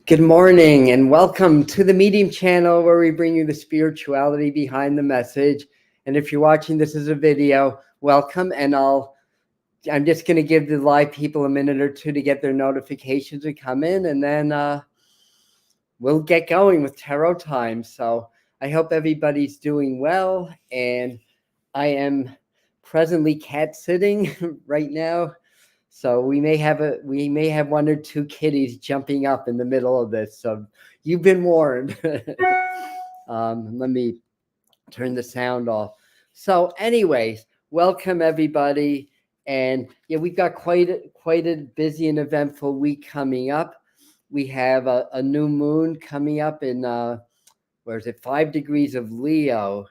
Good morning and welcome to the Medium channel where we bring you the spirituality behind the message. And if you're watching this as a video, welcome. And I'm just going to give the live people a minute or two to get their notifications to come in, and then we'll get going with tarot time. So I hope everybody's doing well. And I am presently cat sitting right now. So we may have one or two kitties jumping up in the middle of this. So you've been warned. Let me turn the sound off. So anyways, welcome everybody. And yeah, we've got quite a busy and eventful week coming up. We have a new moon coming up in, 5 degrees of Leo.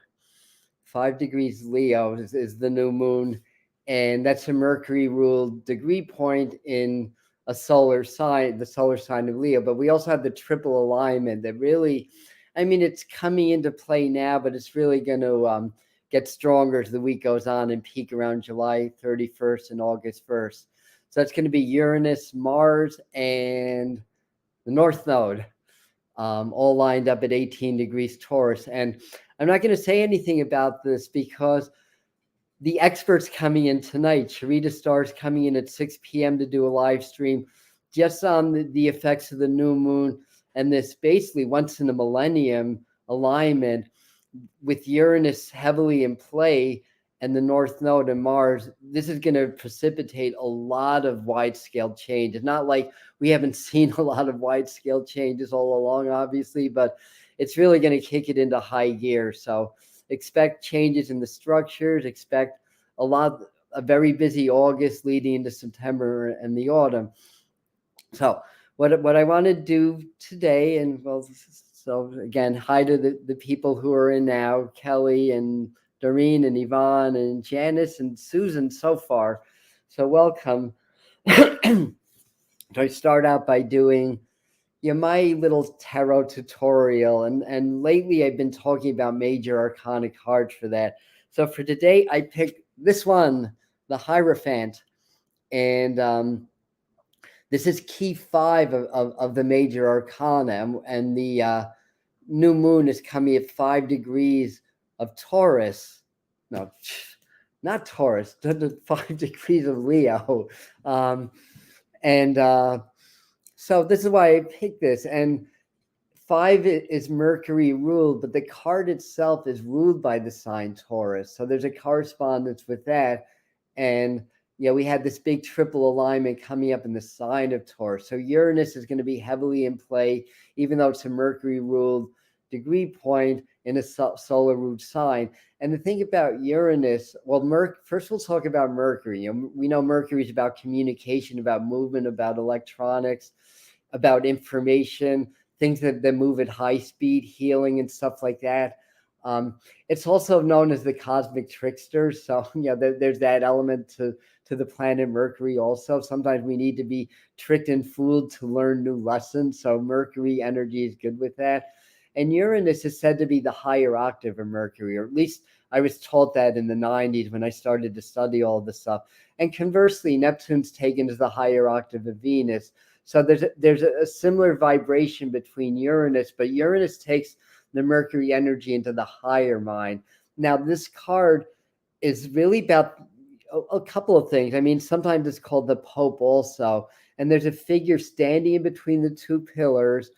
5 degrees Leo is the new moon. And that's a Mercury ruled degree point in a solar sign, the solar sign of Leo. But we also have the triple alignment that really, it's coming into play now, but it's really going to get stronger as the week goes on and peak around July 31st and August 1st. So that's going to be Uranus, Mars, and the North Node, all lined up at 18 degrees Taurus. And I'm not going to say anything about this because the experts coming in tonight, Sharita Starr's coming in at 6 p.m. to do a live stream just on the effects of the new moon and this basically once in a millennium alignment with Uranus heavily in play and the North Node and Mars. This is going to precipitate a lot of wide-scale change. It's not like we haven't seen a lot of wide-scale changes all along, obviously, but it's really going to kick it into high gear. So expect changes in the structures, expect a very busy August leading into September and the autumn. So what I want to do today, and so again, hi to the people who are in now, Kelly and Doreen and Yvonne and Janice and Susan so far. So welcome. So I start out by doing my little tarot tutorial. And lately I've been talking about major arcana cards for that. So for today, I picked this one, the Hierophant. And this is key 5 of the major arcana. And the new moon is coming at 5 degrees of Taurus. No, not Taurus, 5 degrees of Leo. So this is why I picked this. And 5 is Mercury ruled, but the card itself is ruled by the sign Taurus. So there's a correspondence with that. And we had this big triple alignment coming up in the sign of Taurus. So Uranus is going to be heavily in play, even though it's a Mercury ruled degree point in a solar ruled sign. And the thing about Uranus, first we'll talk about Mercury. We know Mercury is about communication, about movement, about electronics, about information, things that move at high speed, healing and stuff like that. It's also known as the cosmic trickster. So there's that element to the planet Mercury also. Sometimes we need to be tricked and fooled to learn new lessons. So Mercury energy is good with that. And Uranus is said to be the higher octave of Mercury, or at least I was taught that in the 90s when I started to study all this stuff. And conversely, Neptune's taken as the higher octave of Venus. So there's a similar vibration between Uranus, but Uranus takes the Mercury energy into the higher mind. Now, this card is really about a couple of things. Sometimes it's called the Pope also. And there's a figure standing in between the two pillars,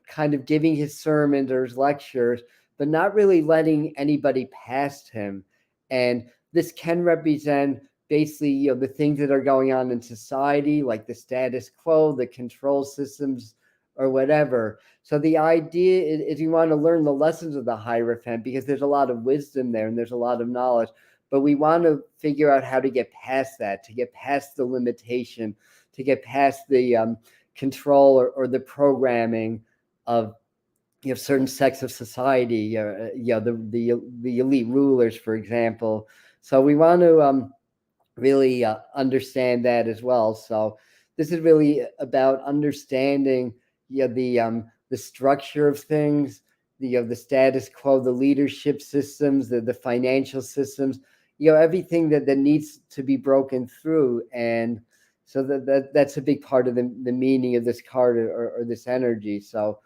kind of giving his sermons or his lectures, but not really letting anybody past him. And this can represent basically, the things that are going on in society, like the status quo, the control systems, or whatever. So the idea is you want to learn the lessons of the Hierophant because there's a lot of wisdom there and there's a lot of knowledge. But we want to figure out how to get past that, to get past the limitation, to get past the control or the programming of certain sects of society, the elite rulers, for example. So we want to really understand that as well. So this is really about understanding the structure of things, the status quo, the leadership systems, the financial systems, everything that needs to be broken through. And So that's a big part of the meaning of this card, or this energy. So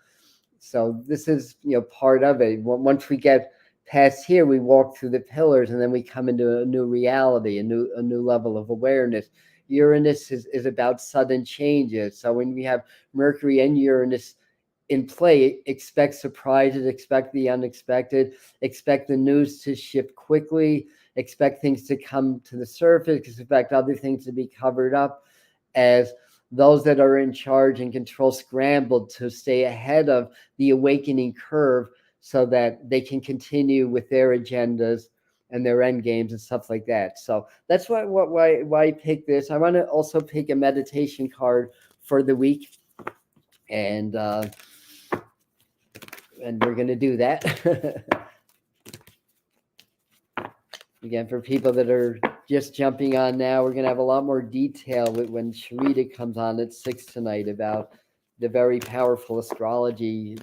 this is, part of it. Once we get past here, we walk through the pillars, and then we come into a new reality, a new level of awareness. Uranus is about sudden changes. So when we have Mercury and Uranus in play, expect surprises, expect the unexpected, expect the news to shift quickly, expect things to come to the surface, expect other things to be covered up, as those that are in charge and control scrambled to stay ahead of the awakening curve so that they can continue with their agendas and their end games and stuff like that. So that's why I picked this. I want to also pick a meditation card for the week, and we're going to do that. Again, for people that are just jumping on now, we're going to have a lot more detail when Sharita comes on at 6 tonight about the very powerful astrology,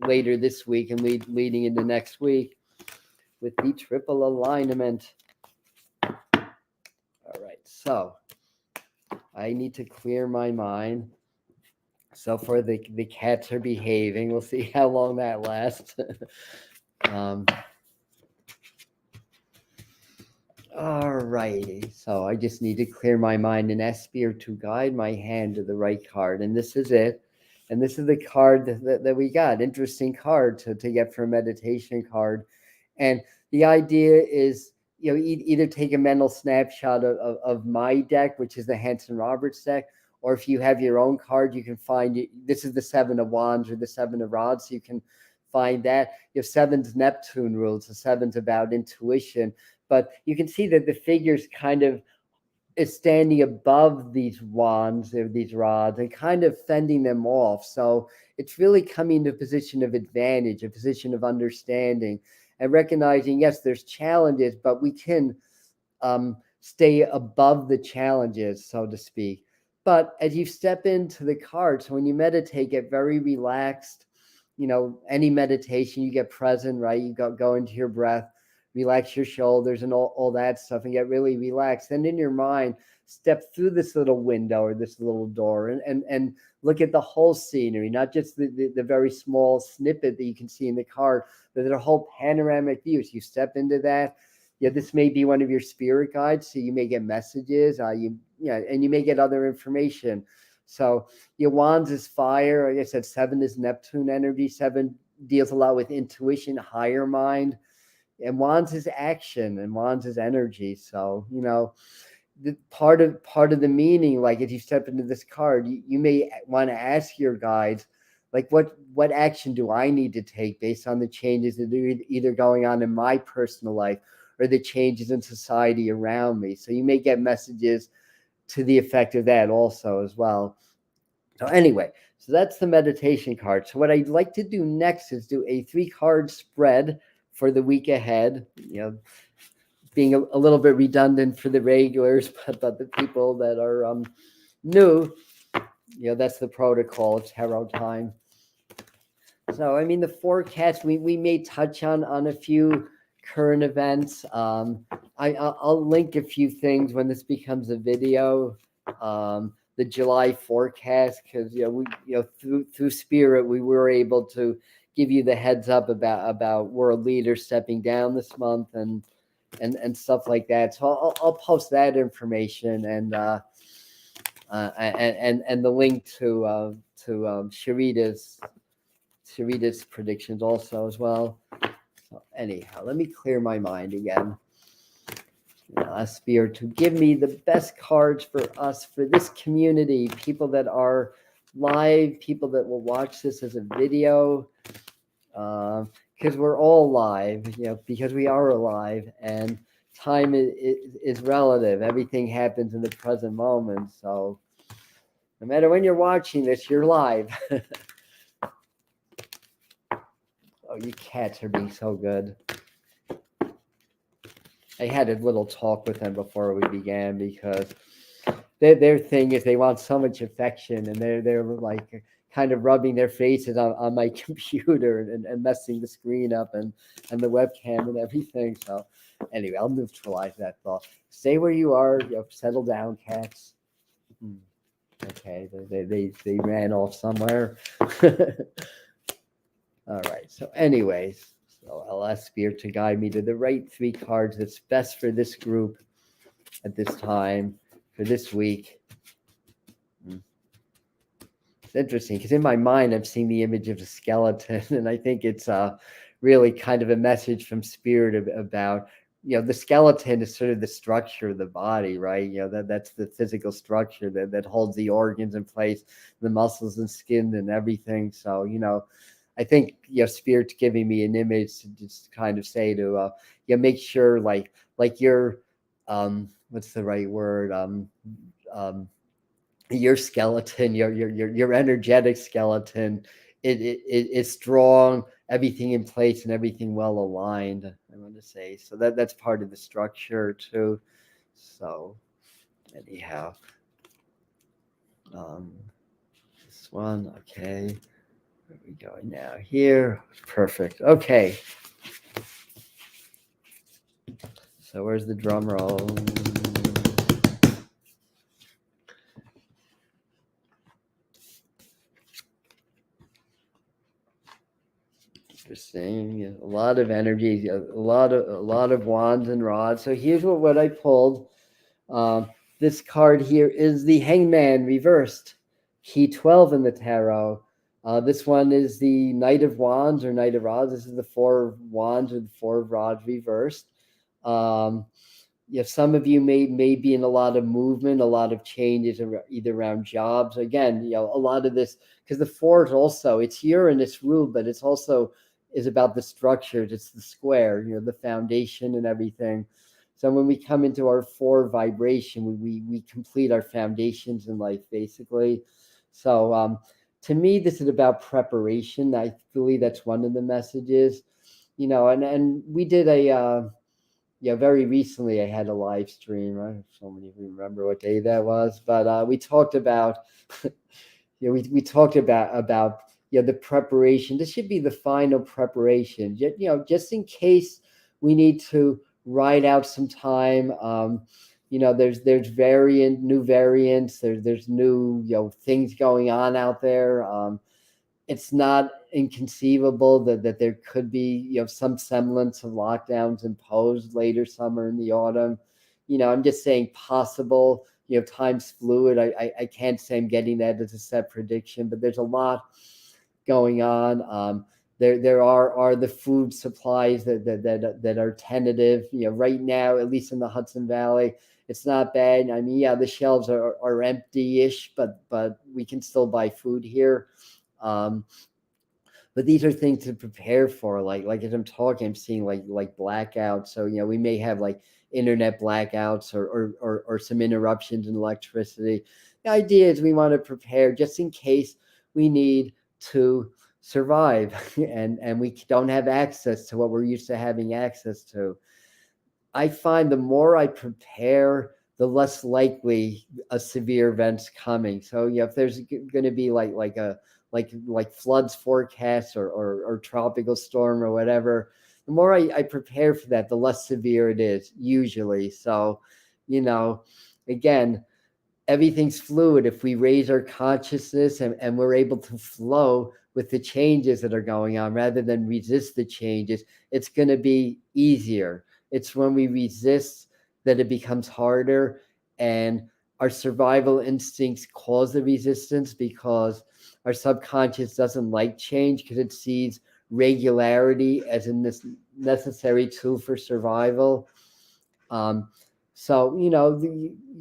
later this week and leading into next week with the triple alignment. All right, so I need to clear my mind. So for the cats are behaving. We'll see how long that lasts. All righty. So I just need to clear my mind and ask Spirit to guide my hand to the right card. And this is it. And this is the card that we got. Interesting card to get for a meditation card. And the idea is, either take a mental snapshot of my deck, which is the Hanson Roberts deck, or if you have your own card, you can find it. This is the 7 of Wands or the 7 of Rods. So you can find that. 7's Neptune rules. The 7's about intuition. But you can see that the figure's kind of is standing above these wands or these rods and kind of fending them off. So it's really coming to a position of advantage, a position of understanding, and recognizing, yes, there's challenges, but we can stay above the challenges, so to speak. But as you step into the cards, so when you meditate, get very relaxed. Any meditation, you get present, right? You go into your breath, relax your shoulders and all that stuff, and get really relaxed. And in your mind, step through this little window or this little door and look at the whole scenery, not just the very small snippet that you can see in the card, but the whole panoramic view. So you step into that. This may be one of your spirit guides, so you may get messages, and you may get other information. So your wands is fire. Like I said, 7 is Neptune energy. 7 deals a lot with intuition, higher mind. And wands is action, and wands is energy. So, the part of the meaning, like if you step into this card, you may want to ask your guides, like, what action do I need to take based on the changes that are either going on in my personal life or the changes in society around me. So you may get messages to the effect of that also as well. So anyway, so that's the meditation card. So what I'd like to do next is do a 3-card spread for the week ahead, being a little bit redundant for the regulars, but the people that are new, that's the protocol. It's tarot time. So, the forecast, we may touch on a few current events. I'll link a few things when this becomes a video. The July forecast, because through Spirit we were able to give you the heads up about world leaders stepping down this month and stuff like that. So I'll post that information and the link to Sharita's predictions also as well. So anyhow, let me clear my mind again. Ask Spirit to give me the best cards for us, for this community, people that are live, people that will watch this as a video, because we're all live, because we are alive, and time is relative. Everything happens in the present moment. So no matter when you're watching this, you're live. Oh, you cats are being so good. I had a little talk with them before we began, because their thing is they want so much affection, and they're like kind of rubbing their faces on my computer and messing the screen up and the webcam and everything. So anyway, I'll neutralize that thought. Stay where you are. Settle down, cats. Okay, they ran off somewhere. All right. So, anyways, so I'll ask Spirit to guide me to the right 3 cards that's best for this group at this time for this week. It's interesting because in my mind I'm seeing the image of a skeleton, and I think it's really kind of a message from Spirit about, the skeleton is sort of the structure of the body, right? That's the physical structure that holds the organs in place, the muscles and skin and everything. So, I think, Spirit's giving me an image to just kind of say to, make sure like you're, what's the right word? Your skeleton, your energetic skeleton, it is strong, everything in place and everything well aligned, I want to say. So that's part of the structure too. So anyhow, this one, okay. Where are we going now? Here, perfect. Okay. So where's the drum roll? Interesting. A lot of energy, a lot of wands and rods. So here's what I pulled. This card here is the Hangman reversed, key 12 in the tarot. This one is the Knight of Wands or Knight of Rods. This is the 4 of Wands or the 4 of Rods reversed. Some of you may be in a lot of movement, a lot of changes, either around jobs. Again, a lot of this, because the 4 is also, it's Uranus ruled, but it's also is about the structures. It's the square, the foundation and everything. So when we come into our 4 vibration, we complete our foundations in life, basically. So to me, this is about preparation. I believe that's one of the messages, and we did a, very recently I had a live stream. I don't even remember what day that was, but we talked about, we talked about the preparation. This should be the final preparation. Just in case we need to ride out some time. There's new variants. There's new things going on out there. It's not inconceivable that there could be some semblance of lockdowns imposed later summer and the autumn. I'm just saying possible. Time's fluid. I can't say I'm getting that as a set prediction, but there's a lot going on. There are the food supplies that are tentative. Right now, at least in the Hudson Valley, it's not bad. I mean, the shelves are empty-ish, but we can still buy food here. But these are things to prepare for. Like as I'm talking, I'm seeing like blackouts. So we may have like internet blackouts or some interruptions in electricity. The idea is we want to prepare just in case we need to survive and we don't have access to what we're used to having access to. I find the more I prepare, the less likely a severe event's coming. So if there's going to be like floods forecast or tropical storm or whatever, the more I prepare for that, the less severe it is usually. So, again, everything's fluid. If we raise our consciousness and we're able to flow with the changes that are going on rather than resist the changes, it's going to be easier. It's when we resist that it becomes harder, and our survival instincts cause the resistance because our subconscious doesn't like change because it sees regularity as a necessary tool for survival. So,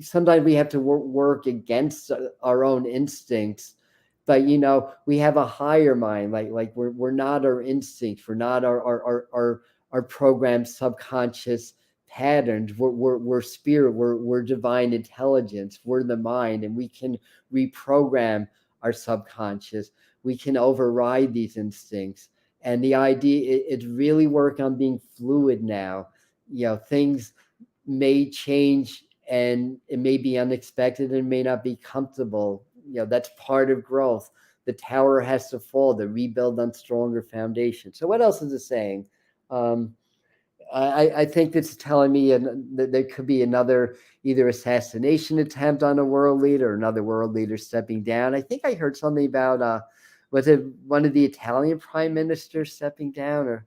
sometimes we have to work against our own instincts, but, we have a higher mind, like we're not our instincts. We're not our programmed subconscious patterns. We're spirit. We're divine intelligence. We're the mind, and we can reprogram our subconscious. We can override these instincts. And the idea is really work on being fluid now. Things may change and it may be unexpected and may not be comfortable. That's part of growth. The tower has to fall to rebuild on stronger foundation. So what else is it saying? I think it's telling me that there could be another either assassination attempt on a world leader or another world leader stepping down. I think I heard something about was it one of the Italian prime ministers stepping down, or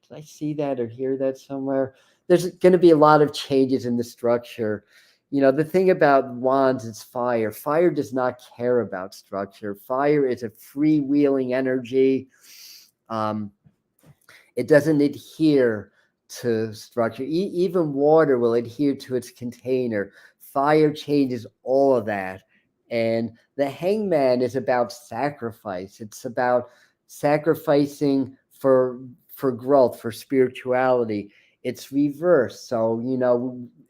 did I see that or hear that somewhere? There's going to be a lot of changes in the structure. The thing about wands is fire. Fire does not care about structure. Fire is a freewheeling energy. Um, it doesn't adhere to structure. Even water will adhere to its container. Fire changes all of that. And the hangman is about sacrifice. It's about sacrificing for growth, for spirituality. It's reverse. So,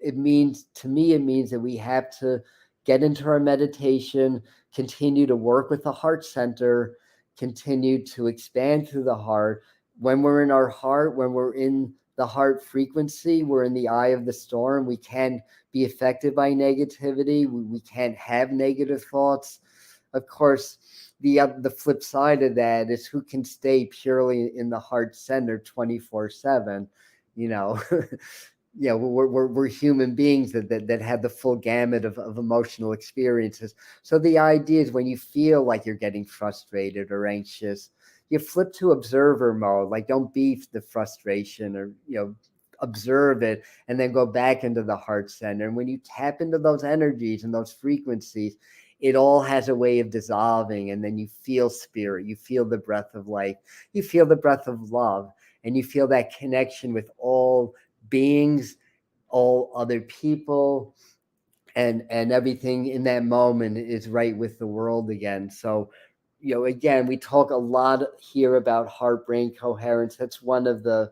it means, to me, it means that we have to get into our meditation, continue to work with the heart center, continue to expand through the heart. When we're in our heart, when we're in the heart frequency, we're in the eye of the storm. We can't be affected by negativity. We can't have negative thoughts. Of course, the flip side of that is who can stay purely in the heart center 24/7. You know, we're human beings that have the full gamut of emotional experiences. So the idea is when you feel like you're getting frustrated or anxious, you flip to observer mode. Like, don't be the frustration, or observe it, and then go back into the heart center. And when you tap into those energies and those frequencies, it all has a way of dissolving, and then you feel spirit, you feel the breath of life, you feel the breath of love, and you feel that connection with all beings, all other people, and everything in that moment is right with the world again. So, again, we talk a lot here about heart brain coherence. That's one of the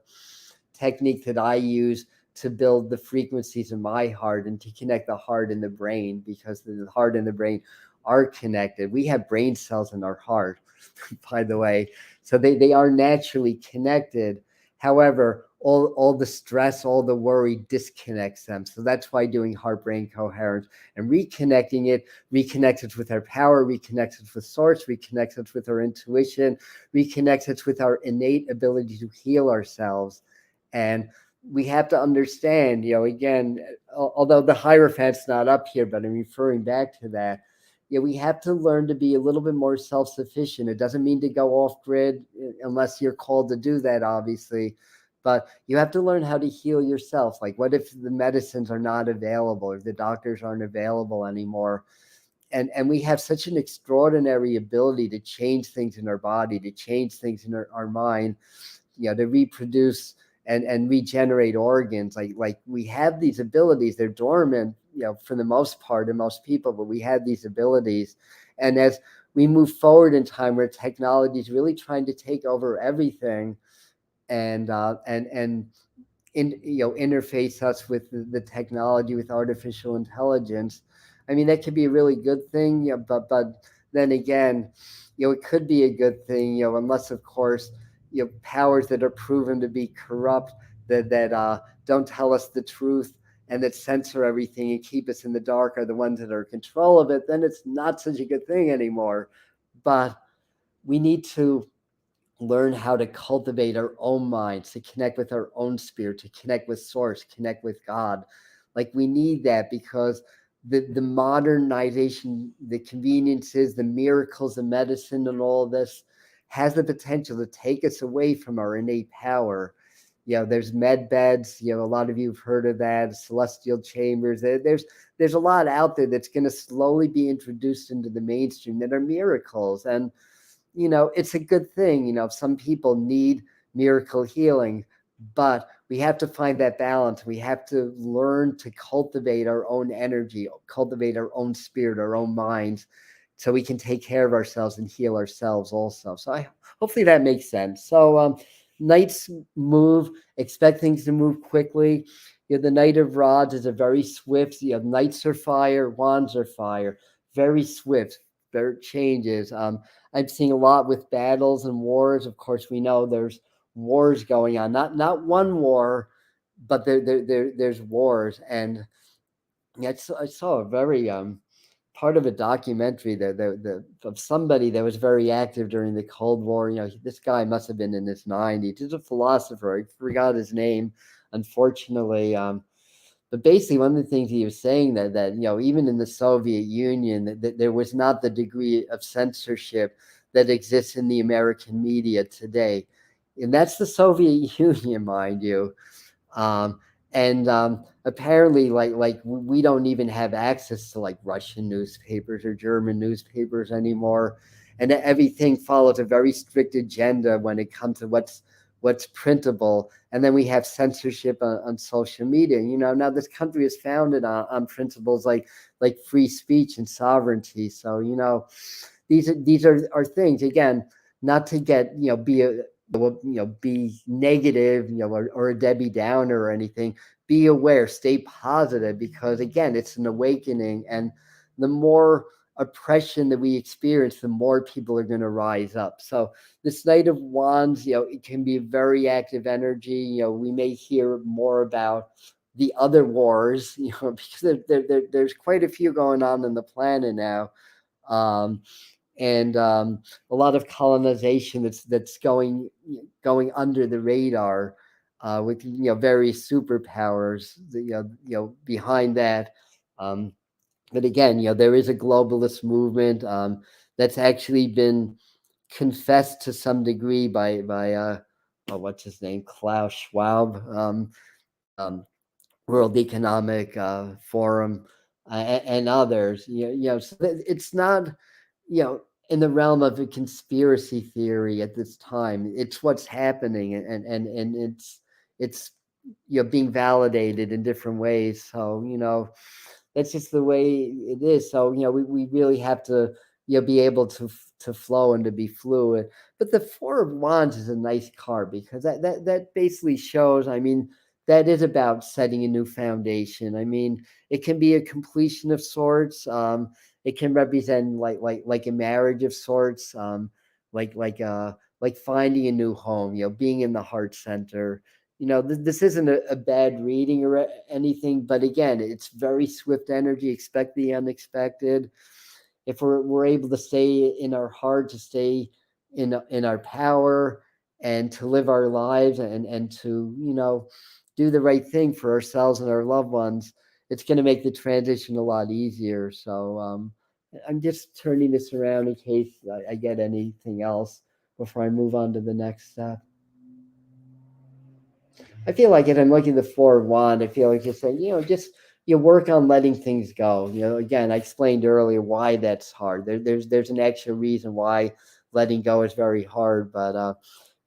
techniques that I use to build the frequencies in my heart and to connect the heart and the brain, because the heart and the brain are connected. We have brain cells in our heart, by the way, so they are naturally connected. However, all the stress, all the worry disconnects them. So that's why doing heart brain coherence and reconnecting it reconnects us with our power, reconnects us with source, reconnects us with our intuition, reconnects us with our innate ability to heal ourselves. And we have to understand, again, although the Hierophant's not up here, but I'm referring back to that. We have to learn to be a little bit more self-sufficient. It doesn't mean to go off grid unless you're called to do that, obviously. But you have to learn how to heal yourself. Like, what if the medicines are not available, or the doctors aren't available anymore? And we have such an extraordinary ability to change things in our body, to change things in our mind, to reproduce and regenerate organs. Like we have these abilities. They're dormant, for the most part in most people, but we have these abilities. And as we move forward in time, where technology is really trying to take over everything, and interface us with the technology, with artificial intelligence. I mean, that could be a really good thing, but then again, it could be a good thing, unless, of course, powers that are proven to be corrupt, that don't tell us the truth, and that censor everything and keep us in the dark, are the ones that are in control of it. Then it's not such a good thing anymore. But we need to learn how to cultivate our own minds, to connect with our own spirit, to connect with source, connect with God. Like, we need that, because the modernization, the conveniences, the miracles of medicine and all of this has the potential to take us away from our innate power. There's med beds, a lot of you have heard of that, celestial chambers. There's a lot out there that's going to slowly be introduced into the mainstream that are miracles. And it's a good thing. Some people need miracle healing, but we have to find that balance. We have to learn to cultivate our own energy, cultivate our own spirit, our own minds, so we can take care of ourselves and heal ourselves also. So hopefully that makes sense. So Knights move, expect things to move quickly. The Knight of Rods is a very swift, Knights are fire, Wands are fire, very swift. There changes. I'm seeing a lot with battles and wars. Of course, we know there's wars going on. Not one war, but there's wars. And I saw a very part of a documentary of somebody that was very active during the Cold War. This guy must have been in his 90s. He's a philosopher. I forgot his name, unfortunately. But basically, one of the things he was saying that even in the Soviet Union, that there was not the degree of censorship that exists in the American media today, and that's the Soviet Union, mind you. And apparently, like we don't even have access to like Russian newspapers or German newspapers anymore, and everything follows a very strict agenda when it comes to what's printable. And then we have censorship on social media. Now this country is founded on principles like free speech and sovereignty. So these are things, again, not to get be negative, or a Debbie Downer or anything. Be aware, stay positive, because again, it's an awakening, and the more oppression that we experience, the more people are going to rise up. So this Knight of Wands, it can be a very active energy. We may hear more about the other wars, because there's quite a few going on the planet now. And a lot of colonization that's going under the radar, with various superpowers behind that. But again, there is a globalist movement that's actually been confessed to some degree by what's his name, Klaus Schwab, World Economic Forum, and others. So it's not in the realm of a conspiracy theory at this time. It's what's happening, and it's being validated in different ways. So that's just the way it is. So we really have to be able to flow and to be fluid. But the Four of Wands is a nice card, because that basically shows, that is about setting a new foundation. It can be a completion of sorts. It can represent like a marriage of sorts. Like finding a new home. Being in the heart center. This isn't a bad reading or anything, but again, it's very swift energy. Expect the unexpected. If we're able to stay in our heart, to stay in our power, and to live our lives, and to do the right thing for ourselves and our loved ones, it's going to make the transition a lot easier. So I'm just turning this around in case I get anything else before I move on to the next step. I feel like if I'm looking at the Four of Wands, I feel like just saying, just work on letting things go. Again, I explained earlier why that's hard. There's an extra reason why letting go is very hard, but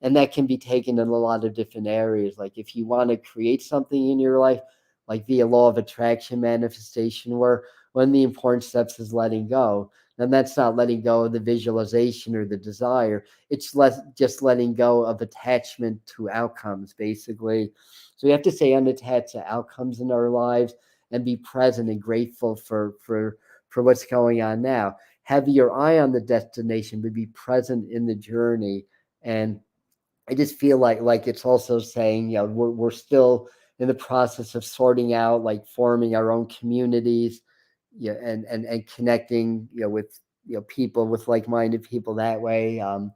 and that can be taken in a lot of different areas. Like if you want to create something in your life, like via law of attraction manifestation, where one of the important steps is letting go. And that's not letting go of the visualization or the desire. It's just letting go of attachment to outcomes, basically. So we have to stay unattached to outcomes in our lives and be present and grateful for what's going on now. Have your eye on the destination, but be present in the journey. And I just feel like it's also saying, we're still in the process of sorting out, like forming our own communities, and connecting, with people, with like-minded people that way, and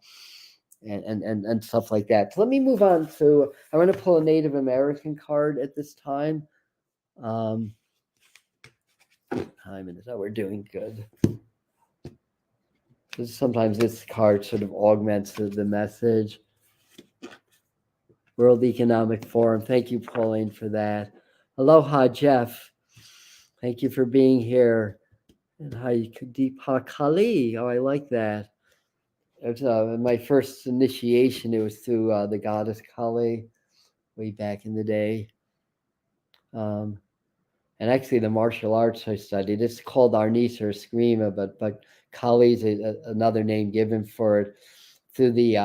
stuff like that. So let me move on to. I want to pull a Native American card at this time. Time is we're doing good. Sometimes this card sort of augments the message. World Economic Forum. Thank you, Pauline, for that. Aloha, Jeff. Thank you for being here. And hi, Deepa Kali. Oh, I like that. It was my first initiation. It was through the goddess Kali way back in the day. And actually, the martial arts I studied, it's called Arnis or Eskrima, but Kali is another name given for it through the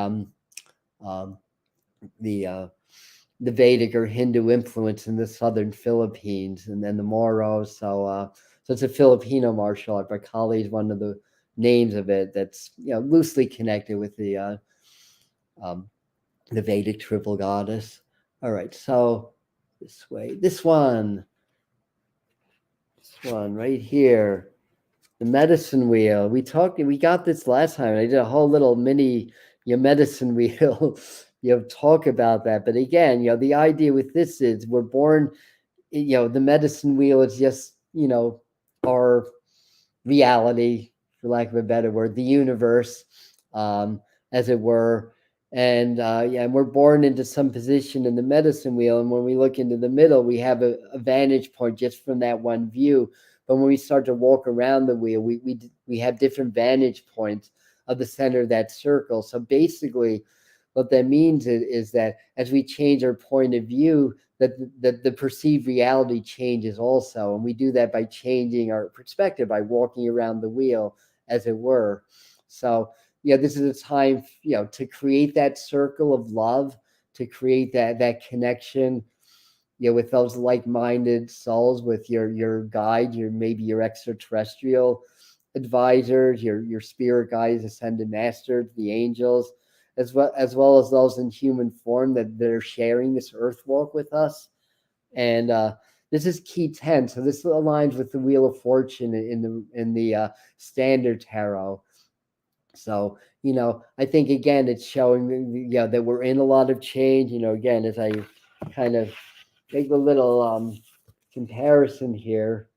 Vedic or Hindu influence in the southern Philippines, and then the Moros. So it's a Filipino martial art, but Kali is one of the names of it that's loosely connected with the Vedic triple goddess. All right, so this way, this one right here. The medicine wheel. We got this last time. I did a whole little mini medicine wheel, talk about that. But again, the idea with this is we're born, the medicine wheel is just, our reality, for lack of a better word, the universe, as it were. And yeah, and we're born into some position in the medicine wheel. And when we look into the middle, we have a vantage point just from that one view. But when we start to walk around the wheel, we have different vantage points of the center of that circle. So basically, what that means is that as we change our point of view, that the perceived reality changes also. And we do that by changing our perspective, by walking around the wheel, as it were. So, this is a time, to create that circle of love, to create that connection, with those like-minded souls, with your guide, maybe your extraterrestrial advisors, your spirit guides, ascended masters, the angels, as well as those in human form that they're sharing this earth walk with us. And this is key 10. So this aligns with the Wheel of Fortune in the standard tarot. So, I think again it's showing that we're in a lot of change. Again, as I kind of make a little comparison here.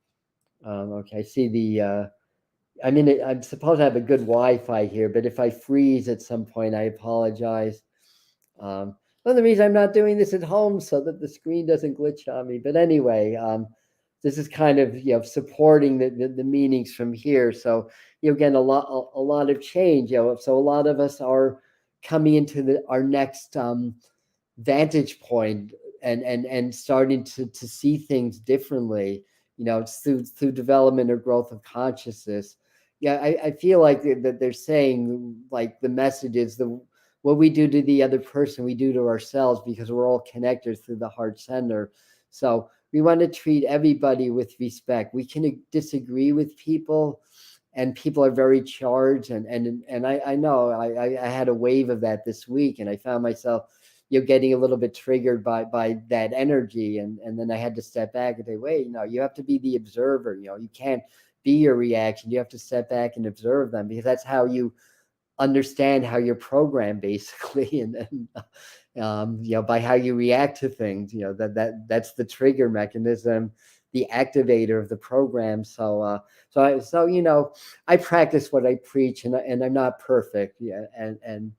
Okay, I see the I'm supposed to have a good Wi-Fi here, but if I freeze at some point, I apologize. One of the reasons I'm not doing this at home so that the screen doesn't glitch on me. But anyway, this is kind of supporting the meanings from here. So again, a lot of change. So a lot of us are coming into our next vantage point and starting to see things differently. It's through development or growth of consciousness. Yeah, I feel like that they're saying, like, the message is what we do to the other person, we do to ourselves, because we're all connected through the heart center. So we want to treat everybody with respect. We can disagree with people, and people are very charged. And I know I had a wave of that this week, and I found myself getting a little bit triggered by that energy. And then I had to step back and say, wait, you have to be the observer. You can't be your reaction. You have to step back and observe them, because that's how you understand how you're programmed, basically. And by how you react to things, that's the trigger mechanism, the activator of the program. So I practice what I preach, and I'm not perfect. Yeah. And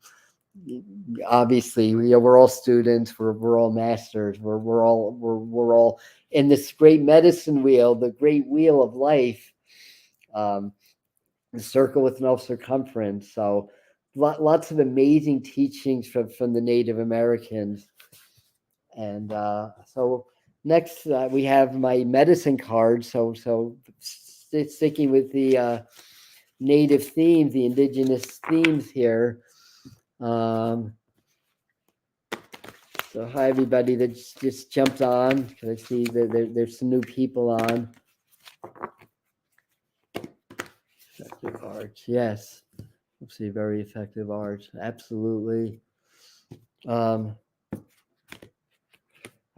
obviously, we're all students, we're all masters, we're all in this great medicine wheel, the great wheel of life, the circle with no circumference. So lots of amazing teachings from the Native Americans. And so next, we have my medicine card. So sticking with the native themes, the indigenous themes here. So hi, everybody that just jumped on, because I see that there's some new people on. Effective arts, yes. Let's see, very effective arts, absolutely. I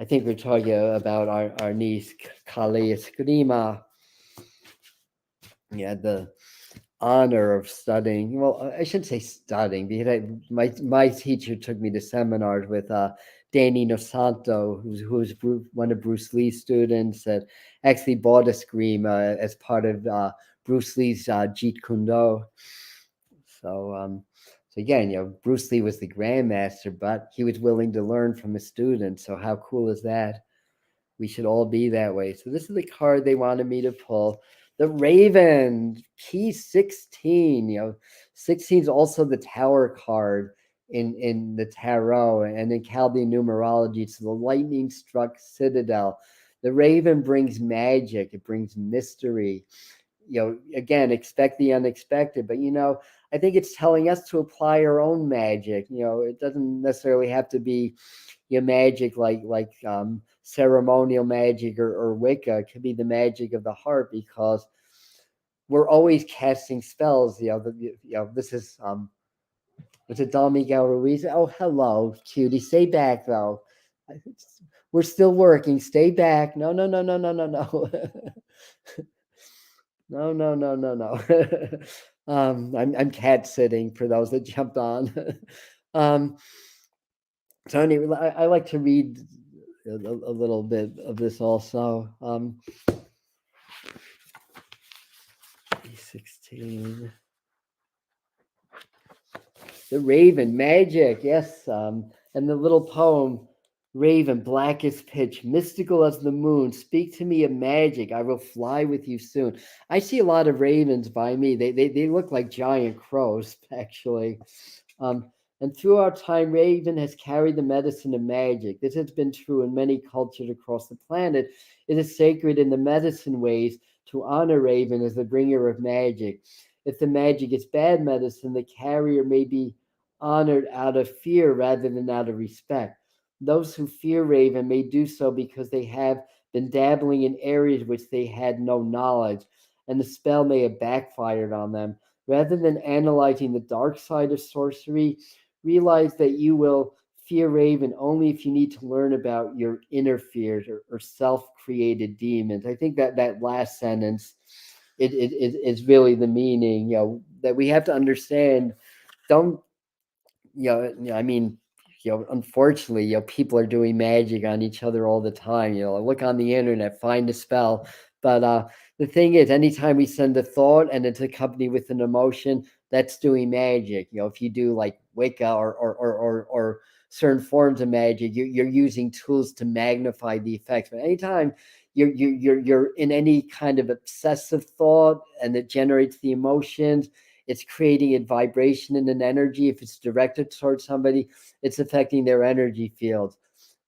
think we're talking about our niece, Kali Eskrima. Yeah, the honor of studying. Well, I shouldn't say studying, because my teacher took me to seminars with Danny Nosanto, who's one of Bruce Lee's students, that actually bought Eskrima as part of Bruce Lee's Jeet Kune Do. So again, Bruce Lee was the grandmaster, but he was willing to learn from his students. So how cool is that? We should all be that way. So this is the card they wanted me to pull. The Raven, key 16. 16 is also the Tower card in the tarot, and in Chaldean numerology, it's the lightning struck citadel. The Raven brings magic. It brings mystery. Again, expect the unexpected. But I think it's telling us to apply our own magic. It doesn't necessarily have to be magic like ceremonial magic or Wicca. It could be the magic of the heart, because we're always casting spells. This is was it Don Miguel Ruiz? Oh, hello, cutie. Stay back, though. We're still working. Stay back. No. No, no, no, no, no. I'm cat sitting for those that jumped on. um, so anyway, I like to read a little bit of this also. 16. The Raven, magic, yes. And the little poem, Raven, black as pitch, mystical as the moon, speak to me of magic. I will fly with you soon. I see a lot of ravens by me. They look like giant crows, actually. Um, and throughout time, Raven has carried the medicine of magic. This has been true in many cultures across the planet. It is sacred in the medicine ways to honor Raven as the bringer of magic. If the magic is bad medicine, the carrier may be honored out of fear rather than out of respect. Those who fear Raven may do so because they have been dabbling in areas which they had no knowledge, and the spell may have backfired on them. Rather than analyzing the dark side of sorcery, realize that you will fear Raven only if you need to learn about your inner fears or self-created demons. I think that last sentence it is really the meaning, that we have to understand. Don't I mean, unfortunately, people are doing magic on each other all the time. Look on the internet, find a spell. But the thing is, anytime we send a thought and it's accompanied with an emotion, that's doing magic. If you do like Wicca or certain forms of magic, you're using tools to magnify the effects. But anytime you're in any kind of obsessive thought and it generates the emotions, it's creating a vibration and an energy. If it's directed towards somebody, it's affecting their energy field.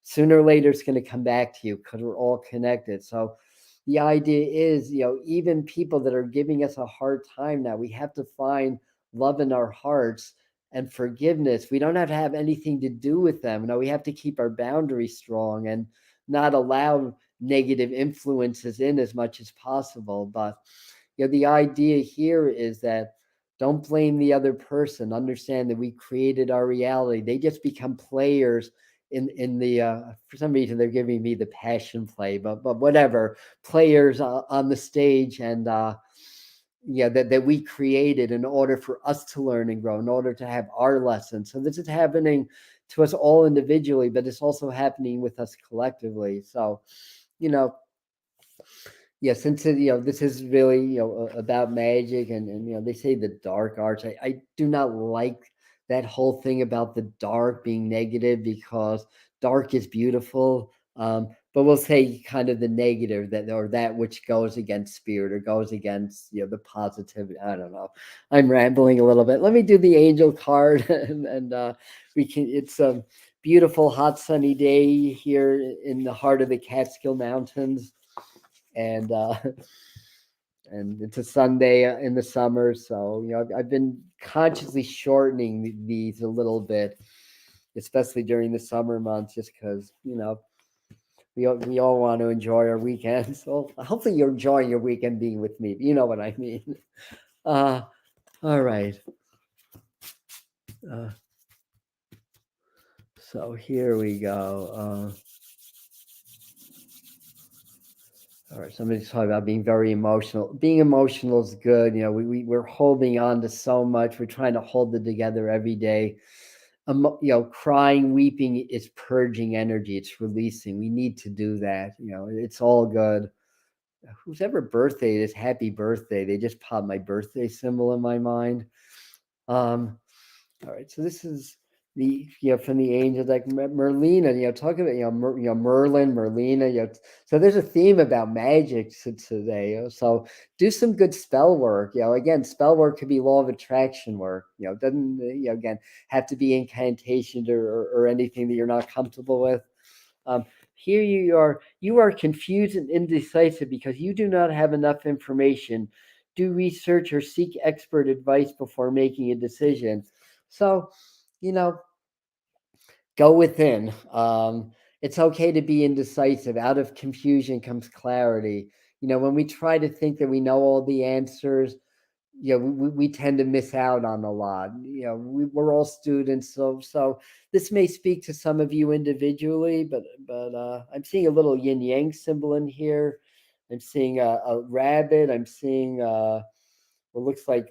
Sooner or later, it's going to come back to you because we're all connected. So the idea is, even people that are giving us a hard time now, we have to find love in our hearts and forgiveness. We don't have anything to do with them. No, we have to keep our boundaries strong and not allow negative influences in as much as possible. But the idea here is that don't blame the other person. Understand that we created our reality. They just become players in the for some reason they're giving me the passion play, but whatever, players on the stage, and that we created in order for us to learn and grow, in order to have our lessons. So this is happening to us all individually, but it's also happening with us collectively. So you know yeah, since this is really about magic, and they say the dark arts. I do not like that whole thing about the dark being negative, because dark is beautiful. But we'll say kind of the negative, that or that which goes against spirit or goes against the positivity. I don't know. I'm rambling a little bit. Let me do the angel card, and we can. It's a beautiful hot sunny day here in the heart of the Catskill Mountains, and and it's a Sunday in the summer. So I've been consciously shortening these a little bit, especially during the summer months, just because we all want to enjoy our weekends. So hopefully you're enjoying your weekend being with me. You know what I mean. uh all right. uh so here we go. All right, somebody's talking about being very emotional. Being emotional is good. We're holding on to so much. We're trying to hold it together every day. Crying, weeping is purging energy. It's releasing. We need to do that. It's all good. Whose ever birthday it is, happy birthday. They just popped my birthday symbol in my mind. Um, all right, so this is the from the angels, like Merlina. Talking about Merlin, Merlina. So there's a theme about magic today. So do some good spell work. Again, spell work could be law of attraction work. Doesn't again have to be incantations or anything that you're not comfortable with. Here you are confused and indecisive because you do not have enough information. Do research or seek expert advice before making a decision. So, you know, go within. It's okay to be indecisive. Out of confusion comes clarity. When we try to think that we know all the answers, we tend to miss out on a lot. We're all students, so this may speak to some of you individually, but I'm seeing a little yin yang symbol in here. I'm seeing a rabbit. I'm seeing what looks like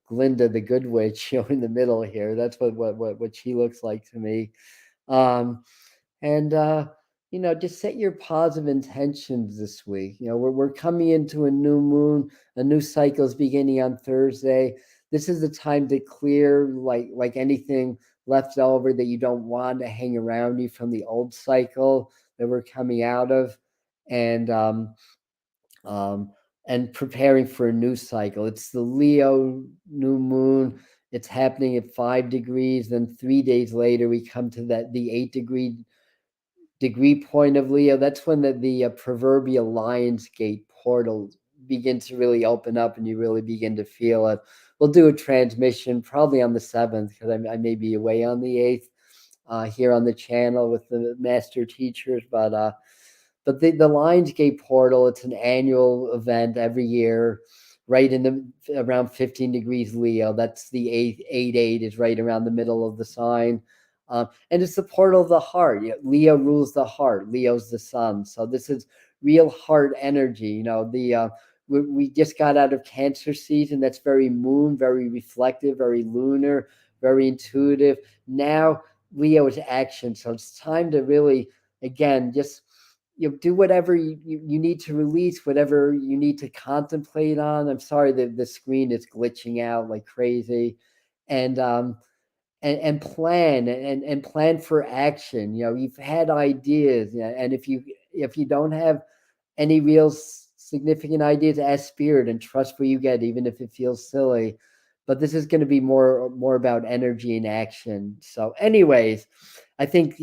Glinda the Good Witch, in the middle here. That's what she looks like to me. Um, and just set your positive intentions this week. We're coming into a new moon. A new cycle is beginning on Thursday. This is the time to clear like anything left over that you don't want to hang around you from the old cycle that we're coming out of. And um, and preparing for a new cycle. It's the Leo new moon. It's happening at 5 degrees. Then 3 days later, we come to the 8 degree point of Leo. That's when the proverbial Lion's Gate portal begins to really open up, and you really begin to feel it. We'll do a transmission probably on the 7th, because I may be away on the 8th here on the channel with the master teachers, but the Lionsgate portal, it's an annual event every year, right in the around 15 degrees Leo. That's the 8 is right around the middle of the sign. And it's the portal of the heart. Leo rules the heart. Leo's the sun. So this is real heart energy. We just got out of Cancer season. That's very moon, very reflective, very lunar, very intuitive. Now Leo is action. So it's time to really, again, just do whatever you need to release, whatever you need to contemplate on. I'm sorry that the screen is glitching out like crazy. And plan for action. You've had ideas, and if you don't have any real significant ideas, ask spirit and trust what you get, even if it feels silly. But this is going to be more about energy and action. So anyways, I think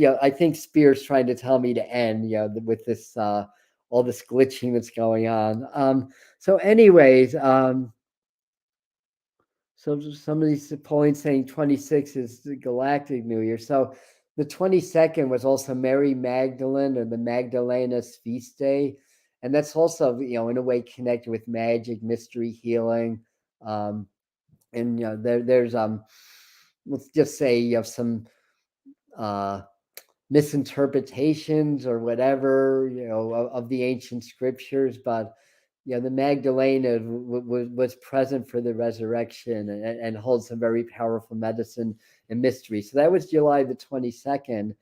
spirit's trying to tell me to end, with this all this glitching that's going on. So anyways, so some of these points saying 26 is the Galactic New Year. So the 22nd was also Mary Magdalene, or the Magdalena's feast day. And that's also, in a way connected with magic, mystery, healing. And there's let's just say you have some uh misinterpretations or whatever, of the ancient scriptures, but the Magdalena was present for the resurrection, and holds some very powerful medicine and mystery. So that was July the 22nd.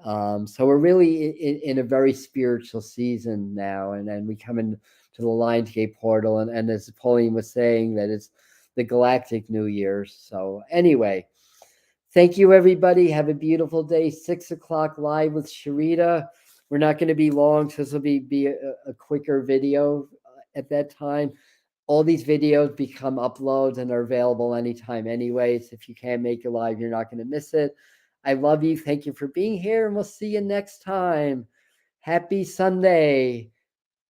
So we're really in a very spiritual season now, and then we come into the Lionsgate portal, and as Napoleon was saying, that it's the Galactic New Year. So anyway, thank you, everybody. Have a beautiful day. 6 o'clock live with Sharita. We're not going to be long, so this will be a quicker video at that time. All these videos become uploads and are available anytime anyways. If you can't make it live, you're not going to miss it. I love you. Thank you for being here, and we'll see you next time. Happy Sunday.